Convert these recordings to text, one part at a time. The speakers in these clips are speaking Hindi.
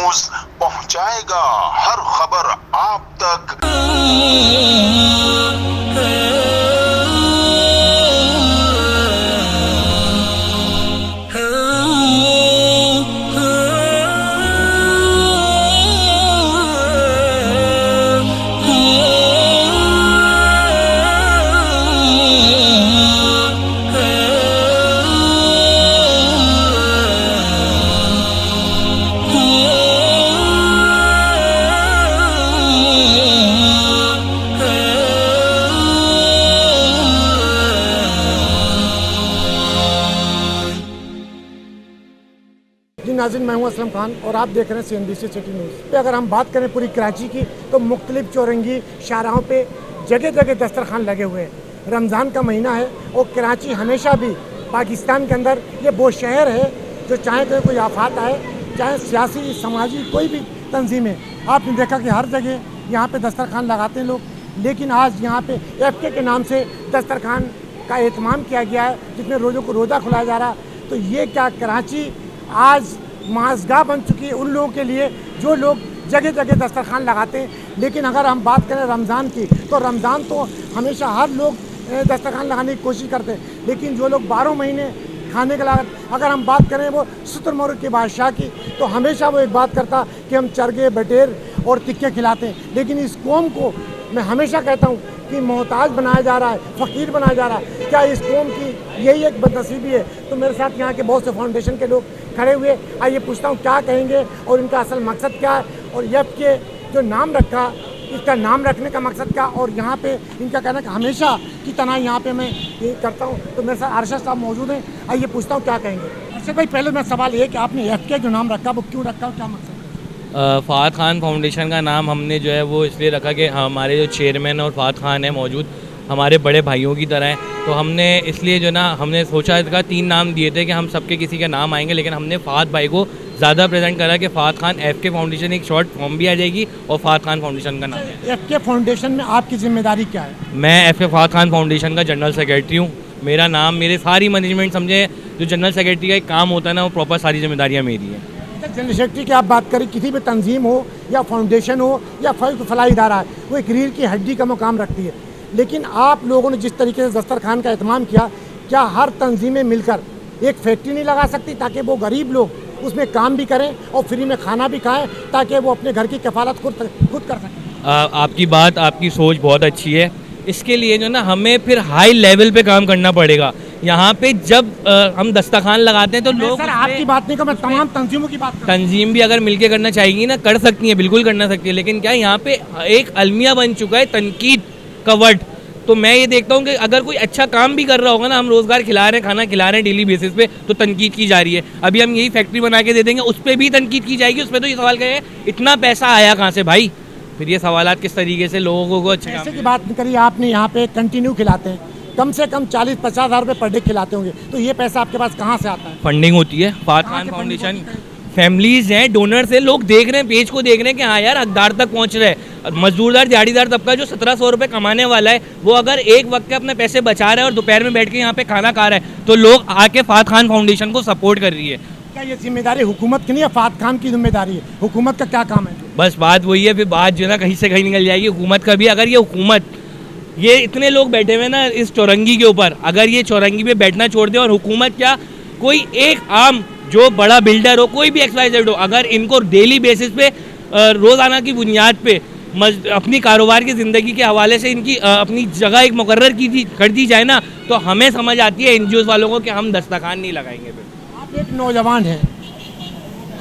न्यूज पहुंचाएगा हर खबर आप तक। नाज़रीन, मैं हूं असलम खान और आप देख रहे हैं CNBC सिटी न्यूज़ पे। अगर हम बात करें पूरी कराची की तो मुख्तलिफ चौरंगी शाहराहों पे जगह जगह दस्तरखान लगे हुए हैं। रमज़ान का महीना है और कराची हमेशा भी पाकिस्तान के अंदर ये वो शहर है जो चाहे तो कोई आफत आए, चाहे सियासी समाजी कोई भी तंजीमें, आपने देखा कि हर जगह यहाँ पे दस्तरखान लगाते हैं लोग। लेकिन आज यहाँ पे FK के नाम से दस्तरखान का एहतमाम किया गया है जिसमें रोज़ों को रोज़ा खुलाया जा रहा है। तो ये क्या कराची आज माज़गाह बन चुकी है उन लोगों के लिए जो लोग जगह जगह दस्तरखान लगाते हैं। लेकिन अगर हम बात करें रमज़ान की तो रमज़ान तो हमेशा हर लोग दस्तरखान लगाने की कोशिश करते हैं, लेकिन जो लोग 12 महीने खाने के लागत, अगर हम बात करें वो शुतुरमुर्ग के बादशाह की, तो हमेशा वो एक बात करता कि हम चरगे बटेर और टिक्के खिलाते हैं। लेकिन इस कौम को मैं हमेशा कहता हूँ कि मोहताज बनाया जा रहा है, फ़कीर बनाया जा रहा है। क्या इस कौम की यही एक बदनसीबी है? तो मेरे साथ यहाँ के बहुत से फाउंडेशन के लोग खड़े हुए, आइए पूछता हूँ क्या कहेंगे और इनका असल मकसद क्या है, और FK जो नाम रखा इसका नाम रखने का मकसद क्या, और यहाँ पे इनका कहना कि हमेशा की तरह यहाँ पे मैं ये करता हूँ। तो मेरे साथ अरशद साहब मौजूद हैं, आइए पूछता हूँ क्या कहेंगे। अरशद भाई, पहले मैं सवाल ये कि आपने FK जो नाम रखा वो क्यों रखा और क्या मकसद? फ़ाहद खान फाउंडेशन का नाम हमने जो है वो इसलिए रखा कि हमारे जो चेयरमैन और फ़ाहद खान है मौजूद हमारे बड़े भाइयों की तरह हैं। तो हमने इसलिए जो ना हमने सोचा इसका 3 नाम दिए थे कि हम सबके किसी का नाम आएंगे, लेकिन हमने फ़ाहद भाई को ज़्यादा प्रेजेंट करा कि फ़ाहद खान FK फाउंडेशन एक शॉर्ट फॉर्म भी आ जाएगी और फ़ाहद खान फाउंडेशन का नाम है। FK फाउंडेशन में आपकी जिम्मेदारी क्या है? मैं FK फ़ाहद खान फाउंडेशन का जनरल सेक्रेटरी हूँ। मेरा नाम, मेरे सारी मैनेजमेंट समझे जो जनरल सेक्रेटरी का एक काम होता है ना, वो प्रॉपर सारी जिम्मेदारियाँ मेरी हैं। जनरल सेक्रेटरी की आप बात करें, किसी भी तंजीम हो या फाउंडेशन हो या फलाही इदारा है, वो एक रीढ़ की हड्डी का मुकाम रखती है। लेकिन आप लोगों ने जिस तरीके से दस्तरखान का एहतमाम किया, क्या हर तंजीमें मिलकर एक फैक्ट्री नहीं लगा सकती ताकि वो गरीब लोग उसमें काम भी करें और फ्री में खाना भी खाएं, ताकि वो अपने घर की कफालत खुद कर सकें? आपकी बात, आपकी सोच बहुत अच्छी है। इसके लिए जो ना हमें फिर हाई लेवल पे काम करना पड़ेगा। यहाँ पे जब हम दस्तरखान लगाते हैं तो लोग, सर आपकी बात नहीं कर, मैं तमाम तंजीमों की बात कर। तंजीम भी अगर मिलके करना चाहेगी ना, कर सकती है, बिल्कुल करना सकती है। लेकिन क्या यहाँ पे एक अलमिया बन चुका है तनकीद का वर्ड। तो मैं ये देखता हूँ कि अगर कोई अच्छा काम भी कर रहा होगा ना, हम रोज़गार खिला रहे हैं, खाना खिला रहे हैं डेली बेसिस पे, तो तनकीद की जा रही है। अभी हम यही फैक्ट्री बना के दे देंगे, उस पर भी तनकीद की जाएगी। उस पर तो ये सवाल करें इतना पैसा आया कहाँ से भाई? फिर ये सवालात किस तरीके से लोगों को अच्छे पैसे की बात करिए, आपने यहाँ पे कंटिन्यू खिलाते हैं, कम से कम 40-50 हज़ार रुपये पर डे खिलाते होंगे, तो ये पैसा आपके पास कहाँ से आता है? फंडिंग होती है, फ़ाहद खान फाउंडेशन फैमिलीज हैं, डोनर्स हैं, लोग देख रहे हैं, पेज को देख रहे हैं कि हाँ यार हकदार तक पहुँच रहे हैं। मजदूरदार दिहाड़ीदार तबका जो 1700 रुपये कमाने वाला है, वो अगर एक वक्त के अपने पैसे बचा रहा है और दोपहर में बैठ के यहाँ पे खाना खा रहा है, तो लोग आके फ़ाहद खान फाउंडेशन को सपोर्ट कर रही है। क्या ये जिम्मेदारी हुकूमत की नहीं है, फ़ाहद खान की जिम्मेदारी है? हुकूमत का क्या काम है? बस बात वही है, फिर बात जो है ना कहीं से कहीं निकल जाएगी हुकूमत का भी। अगर ये हुकूमत, ये इतने लोग बैठे हुए ना इस चौरंगी के ऊपर, अगर ये चौरंगी पे बैठना छोड़ दे और हुकूमत क्या कोई एक आम जो बड़ा बिल्डर हो, कोई भी XYZ हो, अगर इनको डेली बेसिस पे रोज़ाना की बुनियाद पे अपनी कारोबार की ज़िंदगी के हवाले से इनकी अपनी जगह एक मुकर्रर कर दी जाए ना, तो हमें समझ आती है NGOs वालों को कि हम दस्तरखान नहीं लगाएंगे। फिर आप एक नौजवान हैं,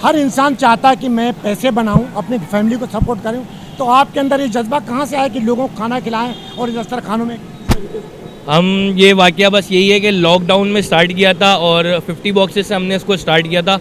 हर इंसान चाहता है कि मैं पैसे बनाऊं, अपनी फैमिली को सपोर्ट करूं, तो आपके अंदर ये जज्बा कहाँ से आया कि लोगों को खाना खिलाएं और दस्तरखानों में? हम ये वाक़या बस यही है कि लॉकडाउन में स्टार्ट किया था और 50 बॉक्सेस से हमने इसको स्टार्ट किया था।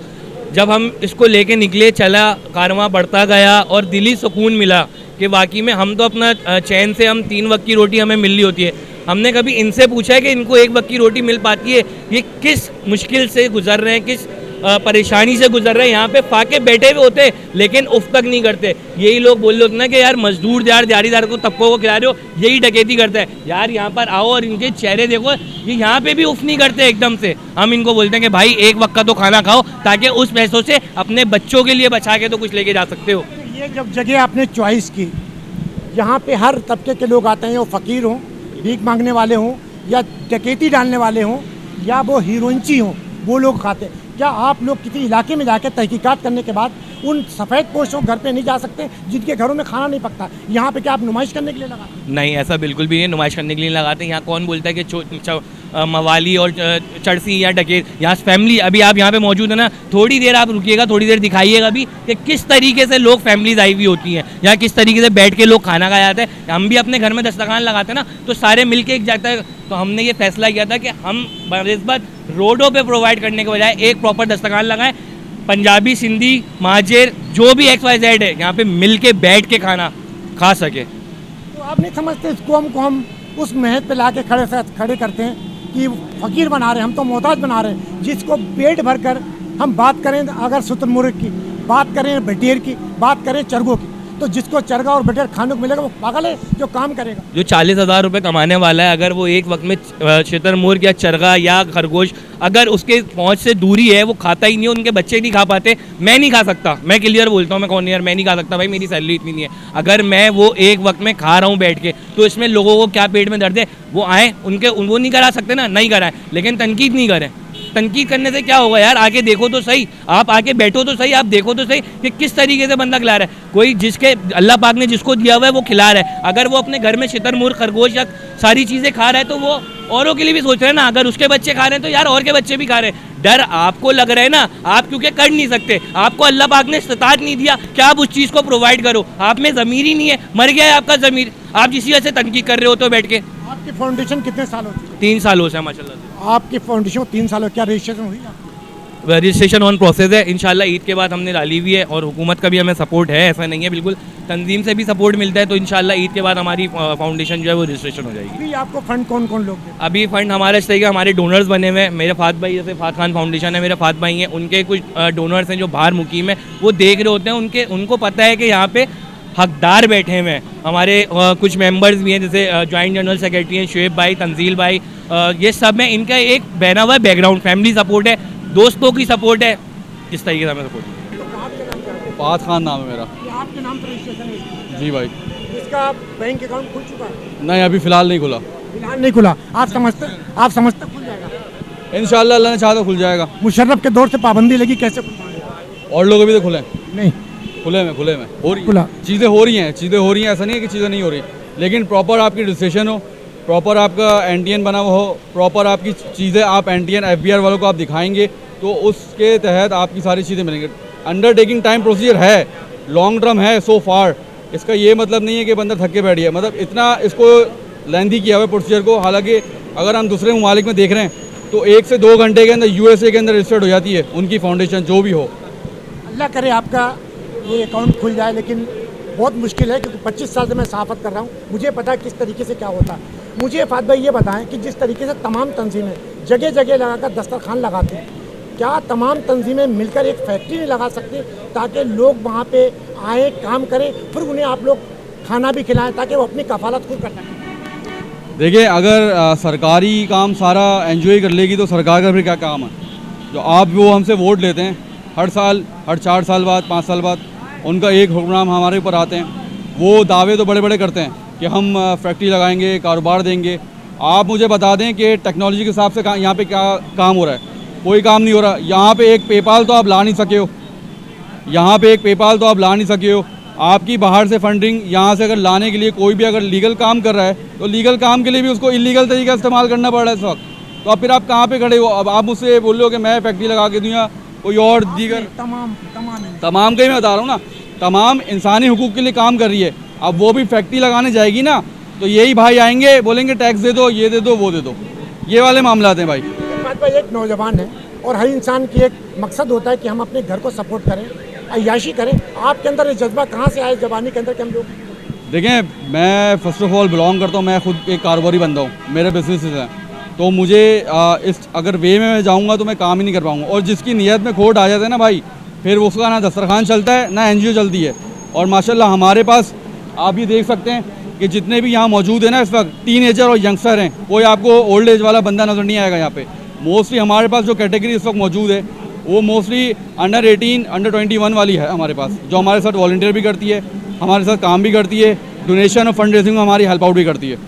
जब हम इसको लेके निकले, चला, कारवां बढ़ता गया और दिली सुकून मिला कि वाकई में हम तो अपना चैन से, हम 3 वक्त की रोटी हमें मिल रही होती है। हमने कभी इनसे पूछा है कि इनको 1 वक्त की रोटी मिल पाती है? ये किस मुश्किल से गुजर रहे हैं, किस परेशानी से गुजर रहे हैं, यहाँ पे फाके बैठे हुए होते लेकिन उफ तक नहीं करते। यही लोग बोल रहे होते ना कि यार मजदूर यार दिहाड़ीदार को तबकों को खिला रहे हो, यही डकैती करता है। यार यहाँ पर आओ और इनके चेहरे देखो, ये यहाँ पे भी उफ नहीं करते एकदम से। हम इनको बोलते हैं कि भाई एक वक्त का तो खाना खाओ ताकि उस पैसों से अपने बच्चों के लिए बचा के तो कुछ लेके जा सकते हो। ये जब जगह आपने चॉइस की, यहाँ पे हर तबके के लोग आते हैं, वो फ़कीर हों, भीख मांगने वाले हों, या डकैती डालने वाले हों, या वो हीरोइंची हों, वो लोग खाते हैं। क्या आप लोग किसी इलाके में जाकर तहकीकात करने के बाद उन सफ़ेद पोशों घर पे नहीं जा सकते जिनके घरों में खाना नहीं पकता? यहाँ पे क्या आप नुमाइश करने के लिए लगाते हैं? नहीं, ऐसा बिल्कुल भी नहीं, नुमाइश करने के लिए लगाते हैं। यहाँ कौन बोलता है कि मवाली और चड़सी या डकैत, यहाँ फैमिली, अभी आप यहाँ पे मौजूद है ना, थोड़ी देर आप रुकिएगा, थोड़ी देर दिखाइएगा भी कि किस तरीके से लोग फैमिलीज आई हुई होती हैं, या किस तरीके से बैठ के लोग खाना खाया जाता है। हम भी अपने घर में दस्तरखान लगाते हैं ना, तो सारे मिल के एक जाता है। तो हमने ये फैसला किया था कि हम बनिस्बत रोडों पे प्रोवाइड करने के बजाय एक प्रॉपर दस्तरखान लगाएं, पंजाबी, सिंधी, महाजेर, जो भी XYZ है, यहाँ पे मिल के बैठ के खाना खा सके। तो आप नहीं समझते इस कौम को हम उस महज पे ला के खड़े करते हैं कि फ़कीर बना रहे हैं, हम तो मोहताज बना रहे हैं। जिसको पेट भर कर हम बात करें, अगर शुतुरमुर्ग की बात करें, बटेर की बात करें, चरगों की, तो जिसको चरगा और बटेर खाने को मिलेगा वो पागल है जो काम करेगा। जो 40,000 रुपये कमाने वाला है, अगर वो एक वक्त में शुतुरमुर्ग या चरगा या खरगोश अगर उसके पहुंच से दूरी है, वो खाता ही नहीं है, उनके बच्चे नहीं खा पाते, मैं नहीं खा सकता। मैं क्लियर बोलता हूँ, मैं कौन यार, मैं नहीं खा सकता भाई, मेरी सैलरी इतनी नहीं है। अगर मैं वो एक वक्त में खा रहा हूँ बैठ के, तो इसमें लोगों को क्या पेट में दर्द है, वो आए, उनके वो नहीं करा सकते ना, नहीं कराएं, लेकिन तनकीद नहीं करें। तनकीद करने से क्या होगा यार, आके देखो तो सही, आप आके बैठो तो सही, आप देखो तो सही कि किस तरीके से बंदा खिला रहा है। कोई जिसके अल्लाह पाक ने जिसको दिया हुआ है वो खिला रहा है। अगर वो अपने घर में शुतुरमुर्ग, खरगोश या सारी चीज़ें खा रहा है तो वो औरों के लिए भी सोच रहे हैं ना। अगर उसके बच्चे खा रहे हैं तो यार और के बच्चे भी खा रहे हैं। डर आपको लग रहा है ना, आप क्योंकि कर नहीं सकते, आपको अल्लाह पाक ने इस्तिताअत नहीं दिया कि आप उस चीज़ को प्रोवाइड करो, आप में ज़मीर ही नहीं है, मर गया है आपका ज़मीर, आप जिस वजह से तनकीद कर रहे हो तो बैठ के। आपकी फाउंडेशन कितने साल हो चुकी है? 3 सालों से माशाल्लाह से। आपकी फाउंडेशन 3 साल हो, क्या रजिस्ट्रेशन हुई आपकी? रजिस्ट्रेशन ऑन प्रोसेस है, इंशाल्लाह ईद के बाद हमने डाली हुई है, और हुकूमत का भी हमें सपोर्ट है, ऐसा नहीं है, बिल्कुल तंजीम से भी सपोर्ट मिलता है। तो इंशाल्लाह ईद के बाद हमारी फाउंडेशन जो है वो रजिस्ट्रेशन हो जाएगी। अभी आपको फंड कौन कौन लोग देते? अभी फंड हमारे इस तरीके हमारे डोनर्स बने हुए हैं। मेरे फात भाई, जैसे फात खान फाउंडेशन है, मेरे फात भाई हैं, उनके कुछ डोनर्स हैं जो बाहर मुकीम है, वो देख रहे होते हैं, उनको पता है कि यहाँ पे हकदार बैठे हुए हैं। हमारे कुछ मेंबर्स भी हैं, जैसे जॉइंट जनरल सेक्रेटरी हैं शुएब भाई, तंजील भाई, ये सब हैं। इनका एक बहना हुआ बैकग्राउंड, फैमिली सपोर्ट है, दोस्तों की सपोर्ट है, इस तरीके से हमें सपोर्ट है। फात खान नाम है मेरा। ये आपके नाम पर रजिस्ट्रेशन है? जी भाई। इसका बैंक अकाउंट खुल चुका है? नहीं, अभी फ़िलहाल नहीं खुला। फिलहाल नहीं खुला। आप समझते खुल जाएगा? इंशाल्लाह अल्लाह ने चाहा तो खुल जाएगा। मुशर्रफ के दौर से पाबंदी लगी, कैसे खुल पाएगा? और लोग अभी तो खुले नहीं खुले में हो रही खुला। चीज़ें हो रही हैं, ऐसा नहीं है कि चीज़ें नहीं हो रही, लेकिन प्रॉपर आपकी रजिस्ट्रेशन हो, प्रॉपर आपका NTN बना हुआ हो, प्रॉपर आपकी चीज़ें आप NTN FBR वालों को आप दिखाएंगे तो उसके तहत आपकी सारी चीज़ें मिलेंगी। अंडरटेकिंग टाइम प्रोसीजर है, लॉन्ग टर्म है सो फार। इसका ये मतलब नहीं है कि बंदा थक के बैठ गया, मतलब इतना इसको लेंथी किया हुआ है प्रोसीजर को। हालांकि अगर हम दूसरे ममालिक में देख रहे हैं तो 1 से 2 घंटे के अंदर USA के अंदर रजिस्टर्ड हो जाती है उनकी फाउंडेशन, जो भी हो। अल्लाह करे आपका ये अकाउंट खुल जाए, लेकिन बहुत मुश्किल है क्योंकि 25 साल से मैं सहाफ़त कर रहा हूँ, मुझे पता है किस तरीके से क्या होता है। मुझे फात भाई ये बताएं कि जिस तरीके से तमाम तंजीमें जगह जगह लगाकर दस्तरखान लगाते हैं, क्या तमाम तंजीमें मिलकर एक फैक्ट्री नहीं लगा सकती ताकि लोग वहाँ पे आए, काम करें, फिर उन्हें आप लोग खाना भी खिलाएं ताकि वो अपनी कफालत खुद कर सकें? देखिए, अगर सरकारी काम सारा एंजॉय कर लेगी तो सरकार का फिर क्या काम है। जो आप वो हमसे वोट लेते हैं हर साल, हर 4 साल बाद, 5 साल बाद उनका एक हुक्मरान हमारे ऊपर आते हैं, वो दावे तो बड़े बड़े करते हैं कि हम फैक्ट्री लगाएंगे, कारोबार देंगे। आप मुझे बता दें कि टेक्नोलॉजी के हिसाब से यहाँ पे क्या काम हो रहा है? कोई काम नहीं हो रहा। यहाँ पे एक पेपाल तो आप ला नहीं सके हो, आपकी बाहर से फंडिंग यहाँ से अगर लाने के लिए कोई भी अगर लीगल काम कर रहा है तो लीगल काम के लिए भी उसको इलीगल तरीका इस्तेमाल करना पड़ रहा है इस वक्त। तो अब फिर आप कहाँ पे खड़े हो? अब आप मुझसे बोल रहे हो कि मैं फैक्ट्री लगा के दूँ या कोई और दीगर तमाम का ही मैं बता रहा हूँ ना, तमाम इंसानी हुकूक के लिए काम कर रही है। अब वो भी फैक्ट्री लगाने जाएगी ना तो यही भाई आएंगे, बोलेंगे टैक्स दे दो, ये दे दो, वो दे दो, ये वाले मामला हैं भाई। भाई एक नौजवान है और हर इंसान की एक मकसद होता है कि हम अपने घर को सपोर्ट करें, अय्याशी करें। आपके अंदर ये जज्बा कहाँ से आया जवानी के अंदर कि हम लोग? देखें, मैं फ़र्स्ट ऑफ ऑल बिलोंग करता हूँ, मैं खुद एक कारोबारी बंदा हूँ, मेरे बिजनेसेस हैं। तो मुझे इस अगर वे में मैं जाऊँगा तो मैं काम ही नहीं कर पाऊँगा। और जिसकी नीयत में खोट आ जाता है ना भाई, फिर उसका ना दस्तरखान चलता है ना NGO चलती है। और माशाल्लाह हमारे पास आप ये देख सकते हैं कि जितने भी यहाँ मौजूद हैं ना इस वक्त, टीनेजर और यंगस्टर हैं, कोई आपको ओल्ड एज वाला बंदा नज़र नहीं आएगा यहाँ पे। मोस्टली हमारे पास जो कैटेगरी इस वक्त मौजूद है वो मोस्टली अंडर 18, अंडर 21 वाली है हमारे पास, जो हमारे साथ वॉलंटियर भी करती है, हमारे साथ काम भी करती है, डोनेशन और फंड रेजिंग में हमारी हेल्प आउट भी करती है।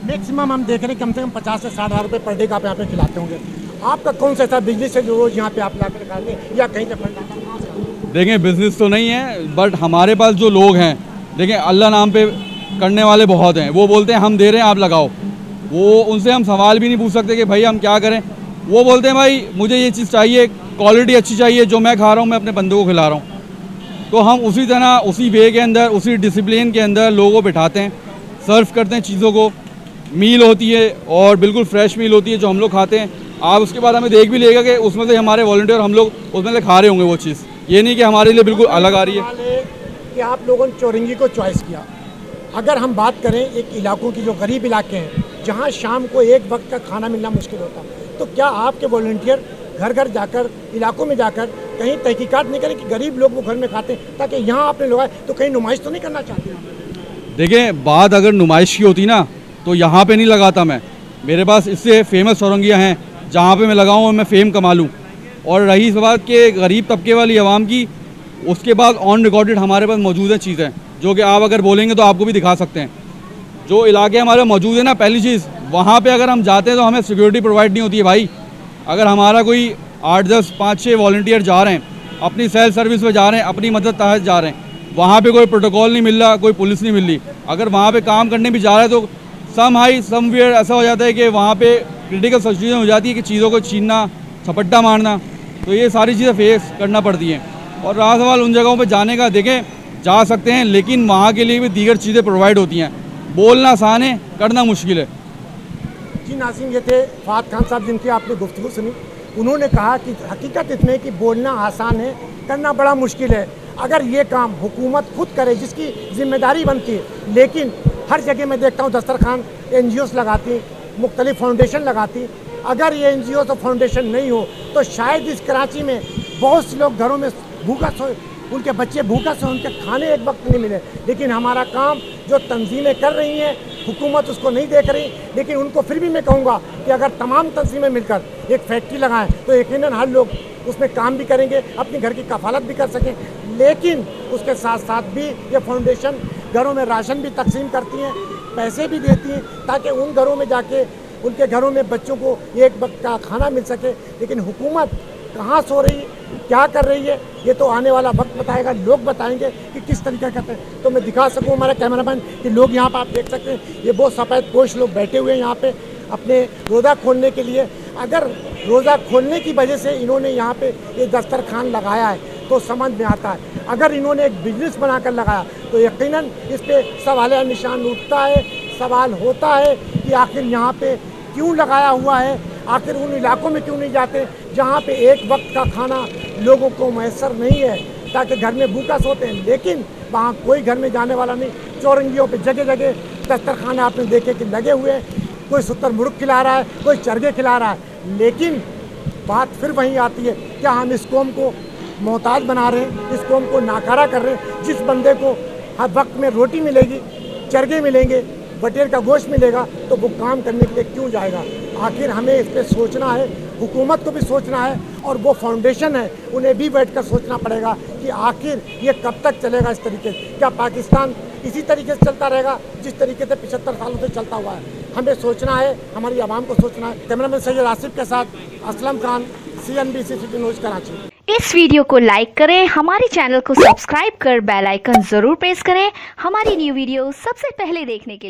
मैक्सिमम हम देख रहे हैं कम से कम 50 से 60 हज़ार रुपये पर डे का आप यहाँ पे खिलाते होंगे। आपका कौन सा ऐसा बिजनेस है जो रोज़ यहाँ पे आप ला कर खाएंगे या कहीं से फंड आता है? देखें बिज़नेस तो नहीं है, बट हमारे पास जो लोग हैं, देखें अल्लाह नाम पे करने वाले बहुत हैं। वो बोलते हैं हम दे रहे हैं आप लगाओ, वो उनसे हम सवाल भी नहीं पूछ सकते कि भाई हम क्या करें। वो बोलते हैं भाई मुझे ये चीज़ चाहिए, क्वालिटी अच्छी चाहिए, जो मैं खा रहा हूँ मैं अपने बंदों को खिला रहा हूँ। तो हम उसी तरह उसी वे के अंदर, उसी डिसिप्लिन के अंदर लोगों को बिठाते हैं, सर्व करते हैं चीज़ों को। मील होती है और बिल्कुल फ्रेश मील होती है जो हम लोग खाते हैं। आप उसके बाद हमें देख भी लेगा कि उसमें से हमारे वॉलंटियर हम लोग उसमें से खा रहे होंगे वो चीज़, ये नहीं कि हमारे लिए बिल्कुल अलग आ रही है। कि आप लोगों ने चौरंगी को चॉइस किया। अगर हम बात करें एक इलाकों की जो गरीब इलाके हैं जहां शाम को एक वक्त का खाना मिलना मुश्किल होता है, तो क्या आपके वॉलंटियर घर घर जाकर, इलाकों में जाकर कहीं तहकीकात नहीं करें कि गरीब लोग वो घर में खाते हैं, ताकि यहाँ आपने लगाए तो कहीं नुमाइश तो नहीं करना चाहते? देखिए बात अगर नुमाइश की होती ना तो यहाँ पे नहीं लगाता मैं। मेरे पास इससे फेमस चौरंगियाँ हैं जहाँ पे मैं लगाऊँ और मैं फेम कमा लूँ। और रही इस बात के गरीब तबके वाली आवाम की, उसके बाद ऑन रिकॉर्डेड हमारे पास मौजूद है चीज़ें जो कि आप अगर बोलेंगे तो आपको भी दिखा सकते हैं। जो इलाके हमारे मौजूद है ना, पहली चीज़ वहाँ पे अगर हम जाते हैं तो हमें सिक्योरिटी प्रोवाइड नहीं होती है भाई। अगर हमारा कोई 8, 10, 5, 6 वॉलंटियर जा रहे हैं, अपनी सेल्फ सर्विस में जा रहे हैं, अपनी मदद तहत जा रहे हैं, वहाँ पे कोई प्रोटोकॉल नहीं मिल रहा, कोई पुलिस नहीं मिल रही। अगर वहाँ पे काम करने भी जा रहा है तो समवेयर ऐसा हो जाता है कि वहाँ पे क्रिटिकल सिचुएशन हो जाती है कि चीज़ों को छीनना, झपट्टा मारना, तो ये सारी चीज़ें फेस करना पड़ती हैं। और रहा सवाल उन जगहों पे जाने का, देखें जा सकते हैं लेकिन वहाँ के लिए भी दीगर चीज़ें प्रोवाइड होती हैं। बोलना आसान है, करना मुश्किल है। जी नाज़रीन, ये थे फ़ात खान साहब जिनकी आपने गुफ्तगू सुनी। उन्होंने कहा कि हकीकत इतने कि बोलना आसान है, करना बड़ा मुश्किल है। अगर ये काम हुकूमत खुद करे जिसकी जिम्मेदारी बनती है, लेकिन हर जगह मैं देखता हूँ दस्तरखान NGOs लगाती, मुख्तलिफ फाउंडेशन लगाती। अगर ये NGOs और फाउंडेशन नहीं हो तो शायद इस कराची में बहुत से लोग घरों में भूखा सोए, उनके बच्चे भूखा सोए, उनके खाने एक वक्त नहीं मिले। लेकिन हमारा काम जो तंजीमें कर रही हैं, हुकूमत उसको नहीं देख रही। लेकिन उनको फिर भी मैं कहूँगा कि अगर तमाम तंजीमें मिलकर एक फैक्ट्री लगाएं तो यकीनन हर लोग उसमें काम भी करेंगे, अपनी घर की कफालत भी कर सकें। लेकिन उसके साथ साथ भी ये फाउंडेशन घरों में राशन भी तकसीम करती हैं, पैसे भी देती हैं, ताकि उन घरों में जाके उनके घरों में बच्चों को एक वक्त का खाना मिल सके। लेकिन हुकूमत कहाँ सो रही है, क्या कर रही है, ये तो आने वाला वक्त बताएगा, लोग बताएंगे कि किस तरीके करते हैं। तो मैं दिखा सकूँ हमारा कैमरामैन कि लोग यहाँ पर आप देख सकते हैं, ये बहुत सफ़ेद पोश लोग बैठे हुए हैं यहाँ पे अपने रोज़ा खोलने के लिए। अगर रोज़ा खोलने की वजह से इन्होंने यहाँ पे ये दस्तरखान लगाया है तो समझ में आता है। अगर इन्होंने एक बिजनेस बनाकर लगाया तो यकीनन इस पर सवाल निशान उठता है, सवाल होता है कि आखिर यहाँ पे क्यों लगाया हुआ है, आखिर उन इलाकों में क्यों नहीं जाते जहाँ पे एक वक्त का खाना लोगों को मैसर नहीं है, ताकि घर में भूखा सोते हैं। लेकिन वहाँ कोई घर में जाने वाला नहीं। चौरंगियों पे जगह जगह दस्तरखाने आपने देखे कि लगे हुए हैं, कोई सुत्तर मुर्ग खिला रहा है, कोई चरगे खिला रहा है। लेकिन बात फिर वहीं आती है, क्या हम इस कौम को मोहताज बना रहे हैं, इस कौम को नाकारा कर रहे हैं? जिस बंदे को हर वक्त में रोटी मिलेगी, चरगे मिलेंगे, बटेर का गोश्त मिलेगा, तो वो काम करने के लिए क्यों जाएगा? आखिर हमें इस पर सोचना है, हुकूमत को भी सोचना है, और वो फाउंडेशन है उन्हें भी बैठकर सोचना पड़ेगा कि आखिर ये कब तक चलेगा इस तरीके से। क्या पाकिस्तान इसी तरीके से चलता रहेगा जिस तरीके से 75 सालों से चलता हुआ है? हमें सोचना है, हमारी आवाम को सोचना है। कैमरामैन सैयद आसिफ के साथ Aslam Khan, CNBC city news Karachi. इस वीडियो को लाइक करें, हमारे चैनल को सब्सक्राइब कर बेल आइकन जरूर प्रेस करें हमारी न्यू वीडियो सबसे पहले देखने के लिए।